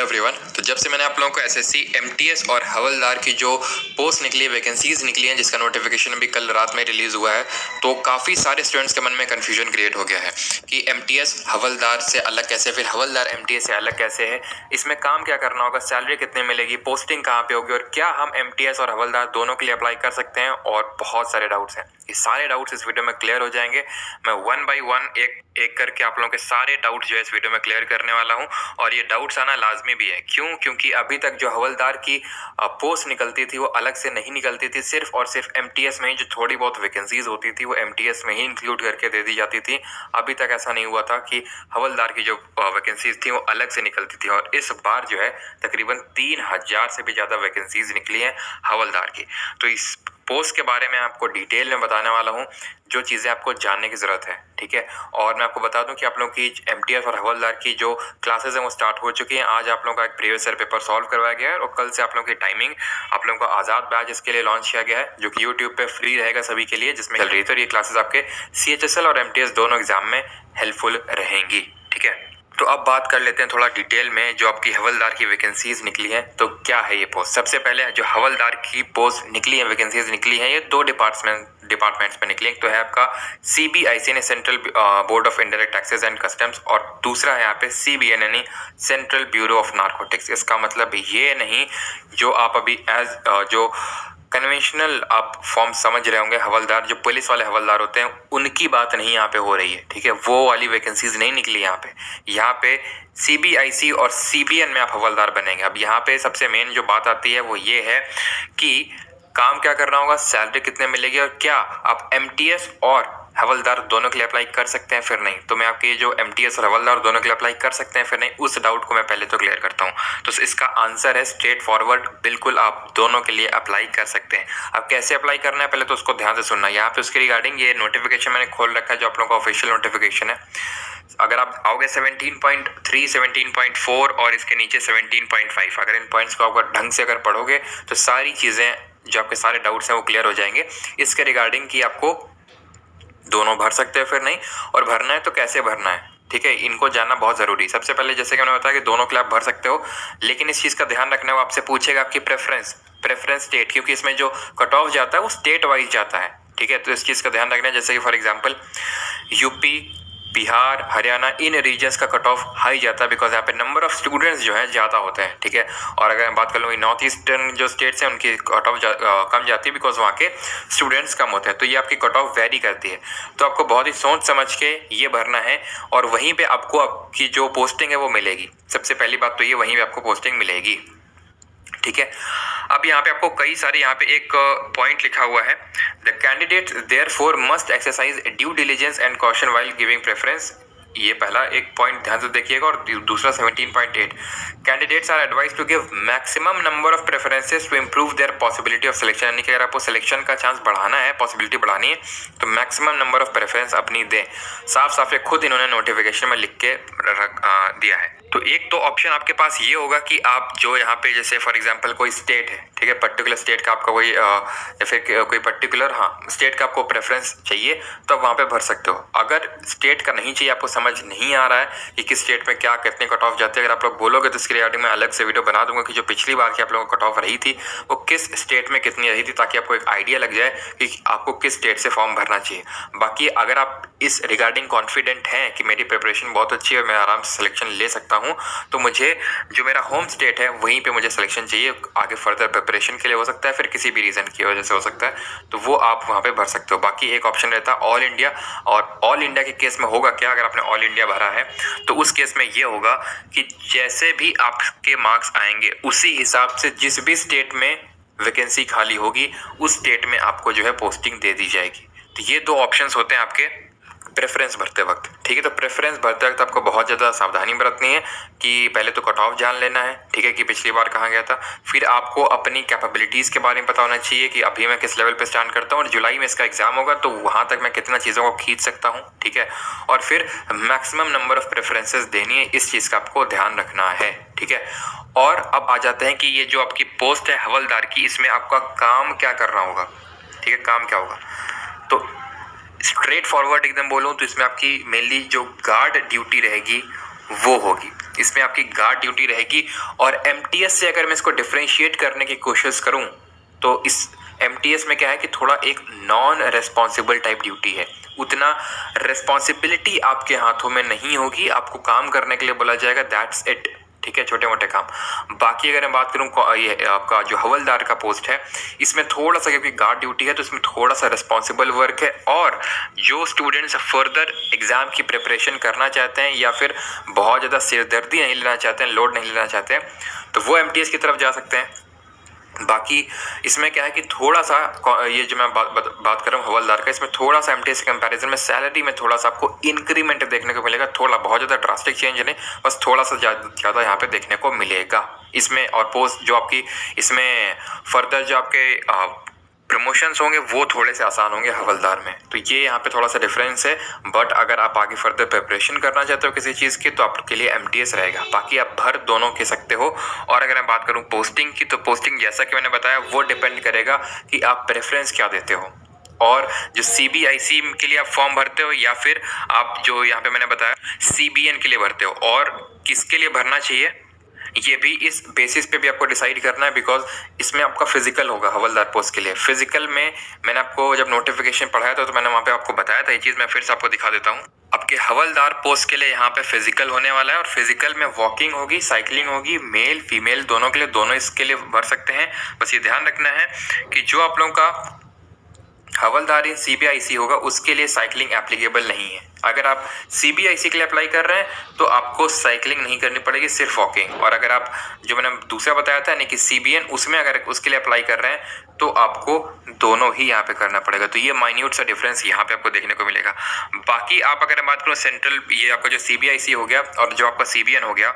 Hello everyone. तो जब से मैंने आप लोगों को एसएससी, एमटीएस और हवलदार की जो पोस्ट निकली है, वैकेंसीज निकली हैं, जिसका नोटिफिकेशन अभी कल रात में रिलीज हुआ है, तो काफ़ी सारे स्टूडेंट्स के मन में कन्फ्यूजन क्रिएट हो गया है कि एमटीएस हवलदार से अलग कैसे, फिर हवलदार एमटीएस से अलग कैसे है, इसमें काम क्या करना होगा, सैलरी कितनी मिलेगी, पोस्टिंग कहाँ पे होगी, और क्या हम एमटीएस और हवलदार दोनों के लिए अप्लाई कर सकते हैं। और बहुत सारे डाउट्स हैं। ये सारे डाउट्स इस वीडियो में क्लियर हो जाएंगे। मैं 1 बाय 1 एक करके आप लोगों के सारे डाउट्स जो है इस वीडियो में क्लियर करने वाला हूं। और ये डाउट्स आना लाजमी भी है। क्यों? क्योंकि अभी तक जो हवलदार की पोस्ट निकलती थी वो अलग से नहीं निकलती थी। सिर्फ और सिर्फ एमटीएस में ही जो थोड़ी बहुत वैकेंसीज होती थी वो एमटीएस में ही इंक्लूड करके दे दी जाती थी। अभी तक ऐसा नहीं हुआ था कि हवलदार की जो वैकेंसीज थी वो अलग से निकलती थी। और इस बार जो है तकरीबन 3000 से भी ज़्यादा वैकेंसीज निकली हैं हवलदार की। तो इस पोस्ट के बारे में आपको डिटेल में बताने वाला हूं, जो चीज़ें आपको जानने की ज़रूरत है। ठीक है। और मैं आपको बता दूं कि आप लोगों की एमटीएस और हवलदार की जो क्लासेस हैं वो स्टार्ट हो चुकी हैं। आज आप लोगों का एक प्रीवियस ईयर पेपर सॉल्व करवाया गया है और कल से आप लोगों की टाइमिंग, आप लोगों को आज़ाद बैच इसके लिए लॉन्च किया गया है, जो कि यूट्यूब पे फ्री रहेगा सभी के लिए, जिसमें चल रही है। तो ये क्लासेस आपके सीएचएसएल और एमटीएस दोनों एग्जाम में हेल्पफुल रहेंगी। ठीक है। तो अब बात कर लेते हैं थोड़ा डिटेल में जो आपकी हवलदार की वैकेंसीज निकली हैं। तो क्या है ये पोस्ट? सबसे पहले जो हवलदार की पोस्ट निकली है, वैकेंसीज निकली हैं, ये 2 डिपार्टमेंट्स में निकली। एक तो है आपका सीबीआईसी ने central board of indirect taxes and customs, और दूसरा है यहाँ पे सीबीएन यानी सेंट्रल ब्यूरो ऑफ नारकोटिक्स। इसका मतलब ये नहीं जो आप अभी जो कन्वेंशनल आप फॉर्म समझ रहे होंगे, हवलदार जो पुलिस वाले हवलदार होते हैं उनकी बात नहीं यहाँ पे हो रही है। ठीक है। वो वाली वैकेंसीज नहीं निकली यहाँ पे सीबीआईसी और सीबीएन में आप हवलदार बनेंगे। अब यहाँ पे सबसे मेन जो बात आती है वो ये है कि काम क्या करना होगा, सैलरी कितने मिलेगी, और क्या आप एमटीएस और हवलदार दोनों के लिए अप्लाई कर सकते हैं फिर नहीं। तो मैं आपके जो एमटीएस और हवलदार दोनों के लिए अप्लाई कर सकते हैं फिर नहीं, उस डाउट को मैं पहले तो क्लियर करता हूं। तो इसका आंसर है स्ट्रेट फॉरवर्ड, बिल्कुल आप दोनों के लिए अप्लाई कर सकते हैं। अब कैसे अप्लाई करना है पहले तो उसको ध्यान से सुनना। यहाँ पे उसके रिगार्डिंग ये नोटिफिकेशन मैंने खोल रखा है, जो आप लोगों का ऑफिशियल नोटिफिकेशन है। अगर आप आओगे 17.3, 17.4 और इसके नीचे 17.5, अगर इन पॉइंट्स को आप ढंग से अगर पढ़ोगे तो सारी चीज़ें जो आपके सारे डाउट्स हैं वो क्लियर हो जाएंगे इसके रिगार्डिंग कि आपको दोनों भर सकते हैं फिर नहीं, और भरना है तो कैसे भरना है। ठीक है। इनको जानना बहुत ज़रूरी है। सबसे पहले जैसे कि मैंने बताया कि दोनों के लिए आप भर सकते हो, लेकिन इस चीज़ का ध्यान रखना है, वो आपसे पूछेगा आपकी प्रेफरेंस स्टेट, क्योंकि इसमें जो कट ऑफ जाता है वो स्टेट वाइज जाता है। ठीक है। तो इस चीज़ का ध्यान रखना है। जैसे कि for example UP, Bihar, Haryana, इन रीजन्स का कट ऑफ हाई जाता है, बिकॉज यहाँ पे नंबर ऑफ स्टूडेंट्स जो है ज़्यादा होते हैं। ठीक है। और अगर मैं बात कर लूँ नॉर्थ ईस्टर्न जो स्टेट्स हैं उनकी कट ऑफ कम जाती है, बिकॉज वहाँ के स्टूडेंट्स कम होते हैं। तो ये आपकी कट ऑफ वेरी करती है। तो आपको बहुत ही सोच समझ के ये भरना है, और वहीं पे आपको आपकी जो पोस्टिंग है वो मिलेगी। सबसे पहली बात तो ये, वहीं पे आपको पोस्टिंग मिलेगी। ठीक है। अब यहाँ पे आपको कई सारे यहाँ पे एक पॉइंट लिखा हुआ है, the candidate therefore must exercise due diligence and caution while giving preference. ये पहला एक पॉइंट ध्यान से देखिएगा। और दूसरा 17.8, candidates are advise to give maximum number of preferences to improve their possibility of selection. यानी कि अगर आपको सिलेक्शन का चांस बढ़ाना है, पॉसिबिलिटी बढ़ानी है, तो मैक्सिमम नंबर ऑफ प्रेफरेंस अपनी दें। साफ साफ खुद इन्होंने नोटिफिकेशन में लिख के दिया है। तो एक तो ऑप्शन आपके पास ये होगा कि आप जो यहाँ पे जैसे फॉर एग्जांपल कोई स्टेट है, ठीक है, पर्टिकुलर स्टेट का आपका कोई या फिर कोई पर्टिकुलर स्टेट का आपको प्रेफरेंस चाहिए, तो आप वहाँ पे भर सकते हो। अगर स्टेट का नहीं चाहिए, आपको समझ नहीं आ रहा है कि किस स्टेट में क्या कितने कट ऑफ जाते हैं, अगर आप लोग बोलोगे तो इसके रिगार्डिंग मैं अलग से वीडियो बना दूंगा कि जो पिछली बार की आप लोगों को कट ऑफ रही थी वो किस स्टेट में कितनी रही थी, ताकि आपको एक आइडिया लग जाए कि आपको किस स्टेट से फॉर्म भरना चाहिए। बाकी अगर आप इस रिगार्डिंग कॉन्फिडेंट हैं कि मेरी प्रिपरेशन बहुत अच्छी है, मैं आराम से सिलेक्शन ले सकता हूँ, तो मुझे जो मेरा होम स्टेट है वहीं पे मुझे सिलेक्शन चाहिए, आगे फर्दर प्रिपरेशन के लिए हो सकता है, फिर किसी भी रीज़न की वजह से हो सकता है, तो वो आप वहाँ पे भर सकते हो। बाकी एक ऑप्शन रहता है ऑल इंडिया, और ऑल इंडिया के केस में होगा क्या, अगर आपने ऑल इंडिया भरा है तो उस केस में ये होगा कि जैसे भी आपके मार्क्स आएंगे उसी हिसाब से जिस भी स्टेट में वैकेंसी खाली होगी उस स्टेट में आपको जो है पोस्टिंग दे दी जाएगी। तो ये 2 ऑप्शंस होते हैं आपके प्रेफरेंस भरते वक्त। ठीक है। तो प्रेफरेंस भरते वक्त आपको बहुत ज़्यादा सावधानी बरतनी है कि पहले तो कट ऑफ जान लेना है, ठीक है, कि पिछली बार कहाँ गया था। फिर आपको अपनी कैपेबिलिटीज़ के बारे में पता होना चाहिए कि अभी मैं किस लेवल पे स्टैंड करता हूँ, और जुलाई में इसका एग्जाम होगा तो वहाँ तक मैं कितना चीज़ों को खींच सकता हूँ। ठीक है। और फिर मैक्सिमम नंबर ऑफ प्रेफरेंसेस देनी है, इस चीज़ का आपको ध्यान रखना है। ठीक है। और अब आ जाते हैं कि ये जो आपकी पोस्ट है हवलदार की, इसमें आपका काम क्या करना होगा। ठीक है। काम क्या होगा, तो स्ट्रेट फॉरवर्ड एकदम बोलूँ तो इसमें आपकी मेनली जो गार्ड ड्यूटी रहेगी वो होगी। इसमें आपकी गार्ड ड्यूटी रहेगी। और एमटीएस से अगर मैं इसको डिफरेंशिएट करने की कोशिश करूं तो इस एमटीएस में क्या है कि थोड़ा एक नॉन रेस्पॉन्सिबल टाइप ड्यूटी है, उतना रेस्पॉन्सिबिलिटी आपके हाथों में नहीं होगी, आपको काम करने के लिए बोला जाएगा, दैट्स इट। ठीक है, छोटे मोटे काम। बाकी अगर मैं बात करूं ये आपका जो हवलदार का पोस्ट है, इसमें थोड़ा सा, क्योंकि गार्ड ड्यूटी है तो इसमें थोड़ा सा रिस्पॉन्सिबल वर्क है। और जो स्टूडेंट्स फर्दर एग्जाम की प्रिपरेशन करना चाहते हैं या फिर बहुत ज़्यादा सिरदर्दी नहीं लेना चाहते हैं, लोड नहीं लेना चाहते हैं, तो वो एमटीएस की तरफ जा सकते हैं। बाकी इसमें क्या है कि थोड़ा सा ये जो मैं बात कर रहा हूँ हवलदार का, इसमें थोड़ा सा एमटीएस के कंपैरिजन में सैलरी में थोड़ा सा आपको इंक्रीमेंट देखने को मिलेगा, थोड़ा, बहुत ज़्यादा ड्रास्टिक चेंज नहीं, बस थोड़ा सा ज़्यादा यहाँ पे देखने को मिलेगा इसमें। और पोस्ट जो आपकी इसमें फर्दर जो आपके प्रमोशंस होंगे वो थोड़े से आसान होंगे हवलदार में, तो ये यहाँ पे थोड़ा सा डिफरेंस है। बट अगर आप आगे फर्दर प्रिपरेशन करना चाहते हो किसी चीज़ की तो आपके लिए एमटीएस रहेगा, बाकी आप भर दोनों के सकते हो। और अगर मैं बात करूँ पोस्टिंग की, तो पोस्टिंग जैसा कि मैंने बताया वो डिपेंड करेगा कि आप प्रेफरेंस क्या देते हो, और जो सीबीआईसी के लिए आप फॉर्म भरते हो या फिर आप जो यहाँ पे मैंने बताया सीबीएन के लिए भरते हो, और किसके लिए भरना चाहिए ये भी इस बेसिस पे भी आपको डिसाइड करना है, बिकॉज इसमें आपका फिजिकल होगा हवलदार पोस्ट के लिए। फिजिकल में मैंने आपको जब नोटिफिकेशन पढ़ाया था तो मैंने वहाँ पे आपको बताया था, ये चीज़ मैं फिर से आपको दिखा देता हूँ। आपके हवलदार पोस्ट के लिए यहाँ पे फिजिकल होने वाला है, और फिजिकल में वॉकिंग होगी, साइकिलिंग होगी, मेल फीमेल दोनों के लिए, दोनों इसके लिए भर सकते हैं। बस ये ध्यान रखना है कि जो आप लोगों का हवलदार इन सीबीआईसी होगा उसके लिए साइकिलिंग एप्लीकेबल नहीं है। अगर आप सीबीआईसी के लिए अप्लाई कर रहे हैं तो आपको साइकिलिंग नहीं करनी पड़ेगी, सिर्फ वॉकिंग। और अगर आप जो मैंने दूसरा बताया था यानी कि सीबीएन, उसमें अगर उसके लिए अप्लाई कर रहे हैं तो आपको दोनों ही यहाँ पे करना पड़ेगा। तो ये माइन्यूट सा डिफरेंस यहाँ पे आपको देखने को मिलेगा। बाकी आप अगर बात करो सेंट्रल, ये आपका जो सीबीआईसी हो गया और जो आपका सीबीएन हो गया,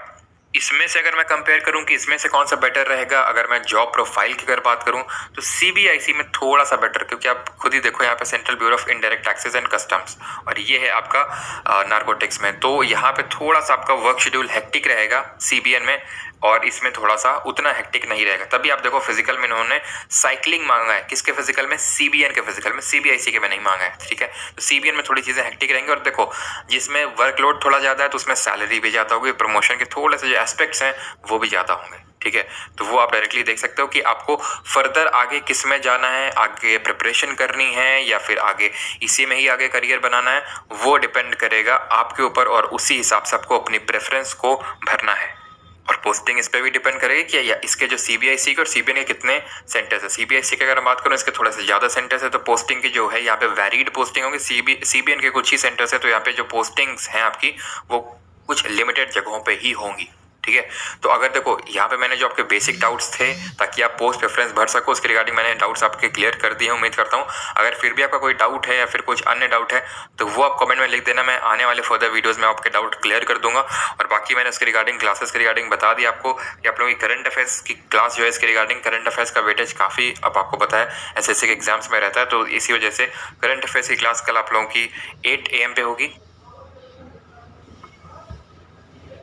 इसमें से अगर मैं कंपेयर करूं कि इसमें से कौन सा बेटर रहेगा, अगर मैं जॉब प्रोफाइल की अगर बात करूं तो सीबीआईसी में थोड़ा सा बेटर, क्योंकि आप खुद ही देखो यहाँ पे central bureau of indirect taxes and customs, और ये है आपका नार्कोटिक्स में, तो यहाँ पे थोड़ा सा आपका वर्क शेड्यूल हेक्टिक रहेगा सीबीएन में, और इसमें थोड़ा सा उतना हेक्टिक नहीं रहेगा। तभी आप देखो फिजिकल में इन्होंने साइकिलिंग मांगा है, किसके फिजिकल में, सीबीएन के फिजिकल में, सीबीआईसी के में नहीं मांगा है। ठीक है, तो सीबीएन में थोड़ी चीजें हेक्टिक रहेंगी, और देखो जिसमें वर्कलोड थोड़ा ज्यादा है तो उसमें सैलरी भी ज्यादा होगी, प्रमोशन के थोड़े से जो एस्पेक्ट्स हैं वो भी ज्यादा होंगे। ठीक है, तो वो आप डायरेक्टली देख सकते हो कि आपको फर्दर आगे किस में जाना है, आगे प्रिपरेशन करनी है या फिर आगे इसी में ही आगे करियर बनाना है, वो डिपेंड करेगा आपके ऊपर, और उसी हिसाब से आपको अपनी प्रेफरेंस को भरना है। और पोस्टिंग इस पे भी डिपेंड करेगी कि या इसके जो सीबीआईसी के और सीबीएन के कितने सेंटर्स है। सीबीआईसी के अगर मैं बात करूँ इसके थोड़े से ज़्यादा सेंटर्स है, तो पोस्टिंग की जो है यहाँ पे वैरीड पोस्टिंग होगी। सीबीएन के कुछ ही सेंटर्स है, तो यहाँ पे जो पोस्टिंग्स हैं आपकी वो कुछ लिमिटेड जगहों पे ही होंगी। ठीक है, तो अगर देखो यहाँ पे मैंने जो आपके बेसिक डाउट्स थे ताकि आप पोस्ट प्रेफरेंस भर सको, उसके रिगार्डिंग मैंने डाउट्स आपके क्लियर कर दिए हैं, उम्मीद करता हूँ। अगर फिर भी आपका कोई डाउट है या फिर कुछ अन्य डाउट है तो वो आप कमेंट में लिख देना, मैं आने वाले फर्दर वीडियोस में आपके डाउट क्लियर कर दूंगा। और बाकी मैंने उसके रिगार्डिंग क्लासेस के रिगार्डिंग बता दिया आपको कि आप लोगों की करंट अफेयर्स की क्लास जो है इसके रिगार्डिंग करंट अफेयर्स का वेटेज काफ़ी अब आपको पता है एसएससी के एग्जाम्स में रहता है, तो इसी वजह से करंट अफेयर्स की क्लास कल आप लोगों की 8 AM पे होगी।